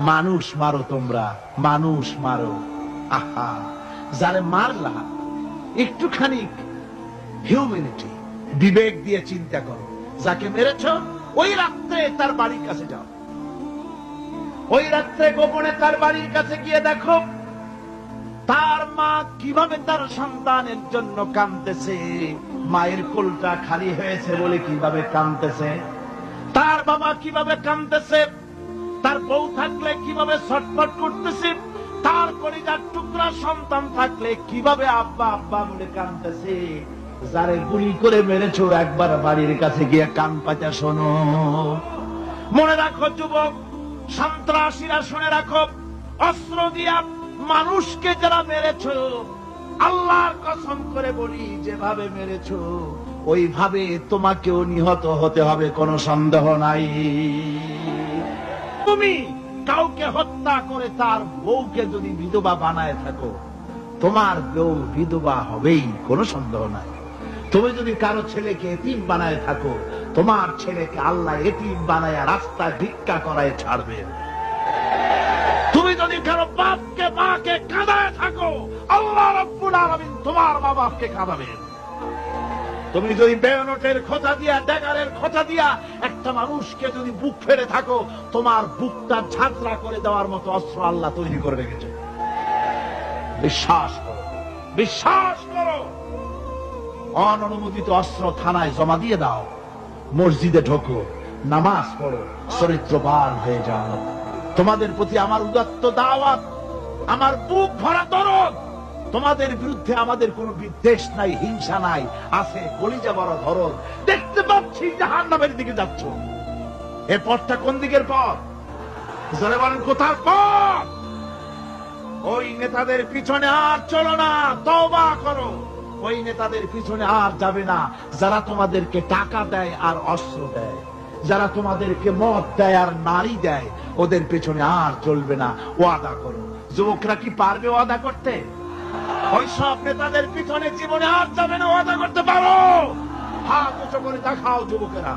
মানুষ মারো, তোমরা মানুষ মারো। আহা, যারে মারলা একটুখানি হিউম্যানিটি, বিবেক দিয়ে চিন্তা করো। যাকে মেরেছ ওই রাত্রে তার বাড়ির কাছে যাও, ওই রাত্রে গোপনে তার বাড়ির কাছে গিয়ে দেখো তার মা কিভাবে তার সন্তানের জন্য কাঁদতেছে, মায়ের কোলটা খালি হয়েছে বলে কিভাবে কাঁদতেছে, তার বাবা কিভাবে কাঁদতেছে, তার বউ থাকলে কিভাবে ছটফট করতেছে, তার কলিজার টুকরা সন্তান থাকলে কিভাবে আব্বা আব্বা বলে কাঁদতেছে। যারে গুলি করে মেরেছো একবার বাড়ির কাছে গিয়ে কান পাচা শোনো। মনে রাখো যুবক, সন্ত্রাসীরা শুনে রাখো, অস্ত্র দিয়া মানুষকে যারা মেরেছো, আল্লাহর কসম করে বলি যেভাবে মেরেছো ওইভাবে তোমাকেও নিহত হতে হবে, কোনো সন্দেহ নাই। তুমি কাউকে হত্যা করে তার বউকে যদি বিধবা বানায় থাকো, তোমার বউ বিধবা হবেই, কোনো সন্দেহ নাই। তুমি যদি কারো ছেলেকে এতিম বানায় থাকো, তোমার ছেলেকে আল্লাহ এতিম বানায় রাস্তায় ভিক্ষা করায় ছাড়বে। তুমি যদি কারো বাপকে মাকে কাঁদায় থাকো, আল্লাহ রাব্বুল আলামিন তোমার মা বাপকে কাঁদাবেন। তুমি যদি বেয়নটের খোঁচা দিয়া, ড্যাগারের খোঁচা দিয়া একটা মানুষকে যদি বুক ফেড়ে থাকো, তোমার বুকটা ঝাঁঝরা করে দেওয়ার মতো অস্ত্র আল্লাহ তৈরি করে রেখেছে। বিশ্বাস করো, বিশ্বাস করো। অননুমোদিত অস্ত্র থানায় জমা দিয়ে দাও, মসজিদে ঢোকো, নামাজ পড়ো, চরিত্রবান হয়ে যাও। তোমাদের প্রতি আমার উদাত্ত দাওয়াত, আমার বুক ভরা দরদ। তোমাদের বিরুদ্ধে আমাদের কোনো বিদ্বেষ নাই, হিংসা নাই, আছে কলিজা বড় ধরন। দেখতে পাচ্ছি জাহান্নামের দিকে যাচ্ছ। এ পথটা কোন দিকের পথ? জোরে বলেন, কোথার পথ? ওই নেতাদের পিছনে আর চলো না, তওবা করো। ওই নেতাদের পিছনে আর যাবে না যারা তোমাদেরকে টাকা দেয় আর অস্ত্র দেয়, যারা তোমাদেরকে মদ দেয় আর নারী দেয়, ওদের পেছনে আর চলবে না। ওয়াদা করো। যুবকরা কি পারবে ওয়াদা করতে? ওই সব নেতাদের পিছনে জীবনে আর যাবে না। ওয়াদা করতে পারো? হাত উঁচু করে দেখাও যুবকেরা।